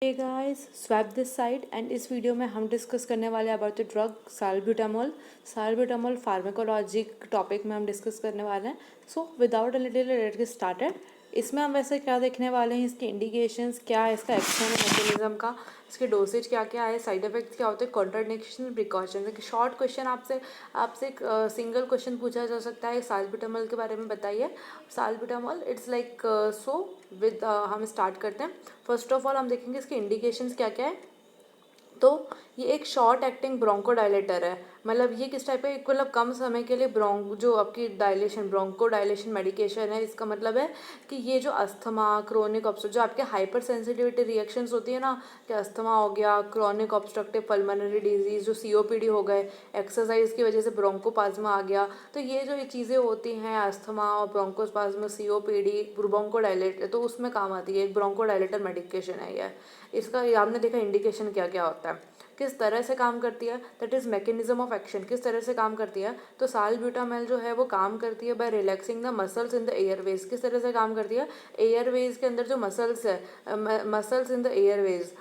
Hey guys, swap this side and इस video में हम डिस्कस करने वाले हैं about the drug salbutamol. Salbutamol pharmacologic topic में हम डिस्कस करने वाले हैं। So without a little late get started. इसमें हम वैसे क्या देखने वाले हैं, इसके इंडिकेशंस क्या है, इसका एक्शन मैकेनिज्म का, इसके डोसेज क्या क्या है, साइड इफेक्ट्स क्या होते हैं, कॉन्ट्राइंडिकेशन, प्रिकॉशन। एक शॉर्ट क्वेश्चन आपसे एक सिंगल क्वेश्चन पूछा जा सकता है साल्ब्यूटामोल के बारे में बताइए। Salbutamol it's like so with हम स्टार्ट करते हैं। फर्स्ट ऑफ ऑल हम देखेंगे इसके इंडिकेशंस क्या क्या है। तो ये एक शॉर्ट एक्टिंग ब्रोंकोडायलेटर है। मतलब ये किस टाइप का, मतलब कम समय के लिए जो आपकी डायलेशन ब्रोंको डायलेशन मेडिकेशन है। इसका मतलब है कि ये जो अस्थमा, क्रोनिक ऑब्स्ट्रक्टिव, जो आपके हाइपर सेंसिटिविटी रिएक्शंस होती है ना, कि अस्थमा हो गया, क्रोनिक ऑब्स्ट्रक्टिव पल्मोनरी डिजीज, जो सीओपीडी हो गए, एक्सरसाइज की वजह से ब्रोंकोपाज्मा आ गया, तो ये जो चीज़ें होती हैं अस्थमा और ब्रोंकोस्पाज्मा, सीओपीडी, ब्रोंकोडायलेट, तो उसमें काम आती है। एक ब्रोंकोडायलेटर मेडिकेशन है ये। इसका आपने देखा इंडिकेशन क्या क्या होता है, किस तरह से काम करती है, that is mechanism of action, किस तरह से काम करती है। तो साल्ब्यूटामोल जो है वो काम करती है by relaxing the muscles in the airways. किस तरह से काम करती है, एयरवेज के अंदर जो मसल्स है, मसल्स इन द एयरवेज,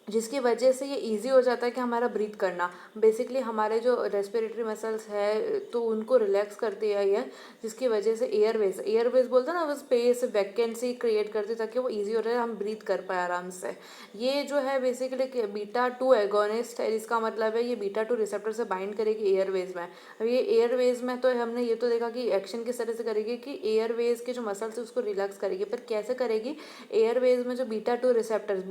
जिसकी वजह से ये इजी हो जाता है कि हमारा ब्रीथ करना। बेसिकली हमारे जो रेस्पिरेटरी मसल्स है तो उनको रिलैक्स करती है ये, जिसकी वजह से एयरवेज बोलते हैं ना, वो स्पेस वैकेंसी क्रिएट करती है ताकि वो इजी हो रहा है, हम ब्रीथ कर पाए आराम से। ये जो है बेसिकली बीटा टू एगोनिस्ट है। इसका मतलब है ये बीटा टू रिसेप्टर से बाइंड करेगी एयरवेज में। अब ये एयरवेज में तो हमने ये तो देखा कि एक्शन किस तरह से करेगी कि एयरवेज के जो मसल्स है उसको रिलैक्स करेगी, पर कैसे करेगी। एयरवेज में जो बीटा टू रिसेप्टर्स,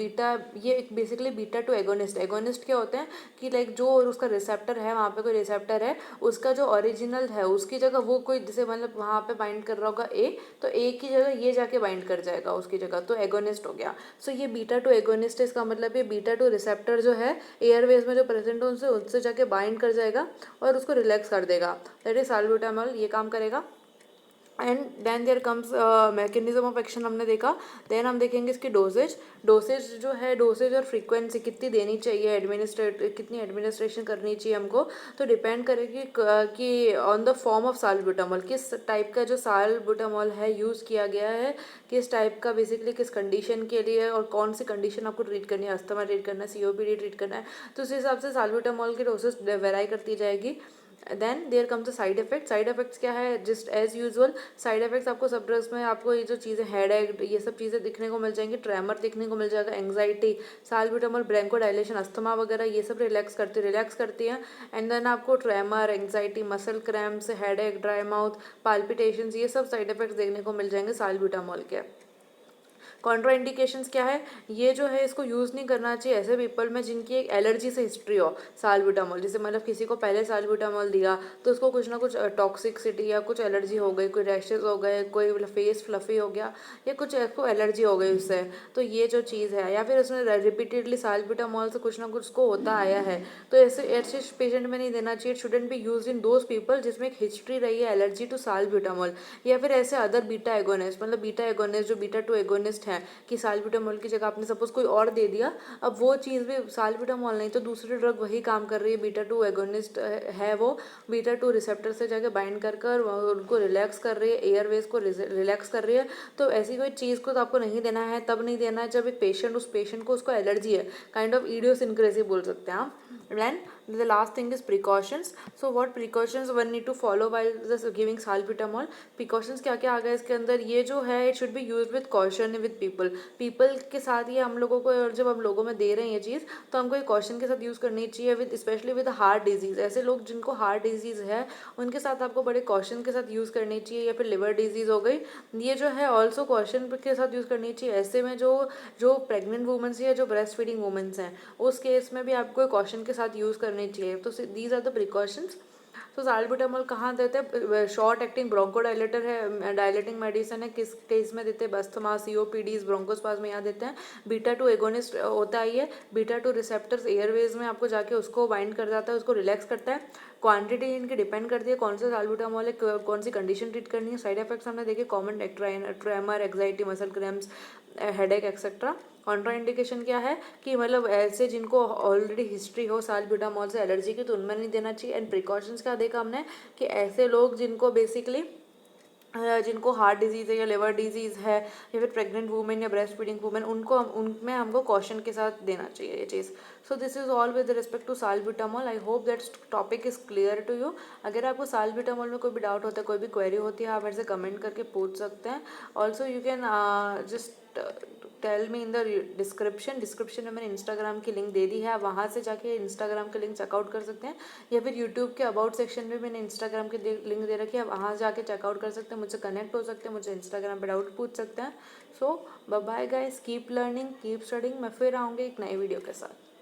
ये बेसिकली बीटा टू एगोनिस्ट क्या होते हैं कि लाइक जो उसका रिसेप्टर है, वहाँ पे कोई रिसेप्टर है, उसका जो ओरिजिनल है उसकी जगह वो कोई, जैसे मतलब वहाँ पे बाइंड कर रहा होगा ए, तो ए की जगह ये जाके बाइंड कर जाएगा उसकी जगह, तो एगोनिस्ट हो गया। सो ये बीटा टू एगोनिस्ट है। इसका मतलब ये बीटा टू रिसेप्टर जो है एयरवेज में जो प्रेजेंट हो उनसे जाके बाइंड कर जाएगा और उसको रिलैक्स कर देगा। दैट इज साल्ब्यूटामोल, ये काम करेगा। And then there comes mechanism of action हमने देखा। देन हम देखेंगे इसकी डोसेज जो है, डोसेज और फ्रीक्वेंसी कितनी देनी चाहिए, कितनी एडमिनिस्ट्रेशन करनी चाहिए हमको, तो डिपेंड करेगी कि on the form of salbutamol, किस टाइप का जो साल्ब्यूटामोल है यूज़ किया गया है, किस टाइप का बेसिकली किस कंडीशन के लिए और कौन सी कंडीशन आपको ट्रीट करनी है, अस्थमा ट्रीट करना है, सीओपीडी ट्रीट करना है, तो उस हिसाब से साल्ब्यूटामोल की डोसेज वेराई करती जाएगी। Then there comes the side effect. Side effects क्या है, just as usual side effects आपको सब ड्रग्स में आपको ये जो चीज़ें हेड एक, ये सब चीज़ें दिखने को मिल जाएंगी, ट्रेमर दिखने को मिल जाएगा, anxiety, salbutamol bronchodilation, asthma वगैरह ये सब रिलैक्स करती है। एंड देन आपको tremor, anxiety, muscle cramps, headache, dry mouth, palpitations, ये सब साइड इफेक्ट्स देखने को मिल जाएंगे साल्ब्यूटामोल के। कॉन्ट्रा इंडिकेशंस क्या है, ये जो है इसको यूज़ नहीं करना चाहिए ऐसे पीपल में जिनकी एक एलर्जी से हिस्ट्री हो साल्ब्यूटामोल। जैसे मतलब किसी को पहले साल्ब्यूटामोल दिया तो उसको कुछ ना कुछ टॉक्सिसिटी या कुछ एलर्जी हो गई, कोई रैशेज हो गए, कोई फेस फ्लफी हो गया, या कुछ इसको एलर्जी हो गई उससे, तो ये जो चीज़ है, या फिर उसने रिपीटेडली साल्ब्यूटामोल से कुछ ना कुछ उसको होता आया है, तो ऐसे ऐसे पेशेंट में नहीं देना चाहिए। It shouldn't be use in those people जिसमें एक हिस्ट्री रही है एलर्जी टू साल्ब्यूटामोल, या फिर ऐसे अदर बीटा एगोनिस्ट, मतलब बीटा एगोनिस्ट जो बीटा टू एगोनिस्ट है, कि साल्ब्यूटामोल की जगह आपने सपोज कोई और दे दिया, अब वो चीज़ भी साल्ब्यूटामोल नहीं तो दूसरी ड्रग वही काम कर रही है, बीटा टू एगोनिस्ट है वो, बीटा टू रिसेप्टर से जाके बाइंड कर उनको रिलैक्स कर रही है, एयरवेज को रिलैक्स कर रही है। तो ऐसी कोई चीज़ को तो आपको नहीं देना है, तब नहीं देना है जब एक उस पेशेंट को उसको एलर्जी है, काइंड ऑफ इडियोसिंक्रेसी बोल सकते हैं आप। Then the last thing is precautions. So what precautions one need to follow while just giving salbutamol? Precautions क्या क्या आ गया इसके अंदर, ये जो है it should be used with caution with people के साथ, ये हम लोगों को, और जब हम लोगों में दे रहे हैं ये चीज़ तो हमको ये कॉशन के साथ यूज़ करनी चाहिए, with specially with heart disease. ऐसे लोग जिनको हार्ट डिजीज़ है उनके साथ आपको बड़े कॉशन के साथ यूज़ करनी चाहिए, या फिर लिवर डिजीज़ हो गई, ये जो है ऑल्सो कॉशन के साथ यूज़ करनी चाहिए। ऐसे में जो जो प्रेग्नेंट वुमेंस या जो ब्रेस्ट फीडिंग वुमेंस हैं उस केस में भी आपको कॉशन के साथ यूज़ करनी चाहिए। तो दीज आर द प्रिकॉशंस। तो साल्ब्यूटामोल कहाँ देते हैं, शॉर्ट एक्टिंग ब्रोंकोडायलेटर है, डायलेटिंग मेडिसिन है, किस केस में देते हैं, अस्थमा, सीओपीडीज, ब्रोंकोस्पाज्म में यहाँ देते हैं। बीटा टू एगोनिस्ट होता है ये, बीटा टू रिसेप्टर्स एयरवेज में आपको जाके उसको बाइंड कर जाता है, उसको रिलैक्स करता है। क्वांटिटी इनकी डिपेंड करती है कौन सा साल्ब्यूटामोल है, कौन सी कंडीशन ट्रीट करनी है। साइड इफेक्ट्स हमने देखे, common tremor, anxiety, muscle cramps, headache etcetera. Contra indication क्या है कि मतलब ऐसे जिनको ऑलरेडी हिस्ट्री हो साल्ब्यूटामोल से एलर्जी की, तो उनमें नहीं देना चाहिए। एंड प्रिकॉशंस क्या देखा हमने कि ऐसे लोग जिनको बेसिकली जिनको हार्ट डिजीज़ है या लिवर डिजीज़ है या फिर प्रेग्नेंट वुमेन या ब्रेस्ट फीडिंग वुमेन, उनको उनमें हमको कॉशन के साथ देना चाहिए ये चीज़. So this is all with respect to salbutamol. I hope that topic is clear to you. अगर आपको साल्ब्यूटामॉल में कोई भी डाउट होता है, कोई भी क्वेरी होती है, आप मेरे से कमेंट करके पूछ सकते हैं. Also you can just tell me in the description में मैंने इंस्टाग्राम की लिंक दे दी है, आप वहाँ से जाके इंस्टाग्राम की लिंक चेकआउट कर सकते हैं, या फिर यूट्यूब के अबाउट सेक्शन में मैंने इंस्टाग्राम की लिंक दे रखी है, वहाँ जाके चेकआउट कर सकते हैं, मुझसे कनेक्ट हो सकते हैं, मुझे इंस्टाग्राम पे डाउट पूछ सकते हैं. So bye guys, keep learning, keep studying. मैं फिर आऊँगी एक नई वीडियो के साथ.